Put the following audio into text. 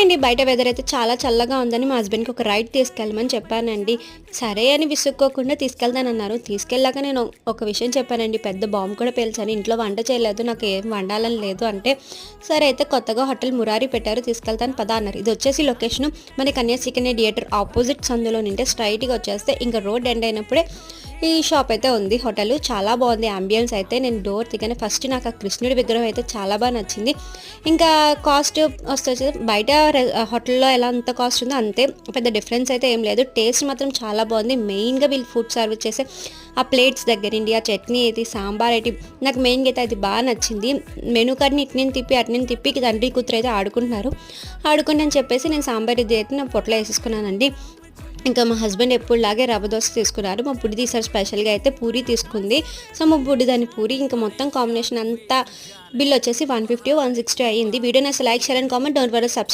అండి. బయట వెదర్ అయితే చాలా చల్లగా ఉందని మా హస్బెండ్‌కి ఒక రైడ్ తీసుకెళ్ళమని చెప్పానండి. సరే అని విసుక్కోకుండా తీసుకెళ్తానన్నారు. తీసుకెళ్ళాక నేను ఒక విషయం చెప్పానండి. పెద్ద బాంబ్ కూడా పేల్చాను. ఇంట్లో వంట చేయలేదు. నాకు ఏం వండాలని లేదు అంటే, సరే అయితే కొత్తగా హోటల్ మురారి పెట్టారు. తీసుకెళ్తాను పదా అన్నారు. ఇది వచ్చేసి లొకేషను మన కన్యా చికెన్ థియేటర్ ఆపోజిట్ సందులో నుంటే స్ట్రైట్‌గా వచ్చేస్తే ఇంక రోడ్ ఎండ్ అయినప్పుడే ఈ షాప్ అయితే ఉంది. హోటలు చాలా బాగుంది. యాంబియన్స్ అయితే నేను డోర్ దిగానే ఫస్ట్ నాకు ఆ కృష్ణుడి విగ్రహం అయితే చాలా బాగా నచ్చింది. ఇంకా కాస్ట్ వచ్చేసి బయట హోటల్లో ఎలా అంత కాస్ట్ ఉందో అంతే, పెద్ద డిఫరెన్స్ అయితే ఏం లేదు. టేస్ట్ మాత్రం చాలా బాగుంది. మెయిన్గా వీళ్ళు ఫుడ్ సర్వ్ చేసే ఆ ప్లేట్స్ దగ్గరండి, ఆ చట్నీ ఏంటి, సాంబార్ ఏంటి, నాకు మెయిన్గా అయితే అది బాగా నచ్చింది. మెనూ కార్డ్ని ఇటు నుంచి తిప్పి అటు నుంచి తిప్పి తండ్రి కూతురు అయితే ఆడుకుంటున్నారు. ఆడుకుంటే అని చెప్పేసి నేను సాంబార్ ఇది అయితే నా పొట్టలో వేసేసుకున్నానండి. ఇంకా మా హస్బెండ్ ఎప్పుడులాగే రవ్వ దోశ తీసుకున్నారు. మా బుడ్డి తీసారు స్పెషల్‌గా అయితే పూరి తీసుకుంది. సో, మా బుడ్డి దాని పూరి ఇంకా మొత్తం కాంబినేషన్ అంతా బిల్ వచ్చేసి 150, 160 అయ్యింది. వీడియోని అసలు like, share and comment. Don't worry subscribe.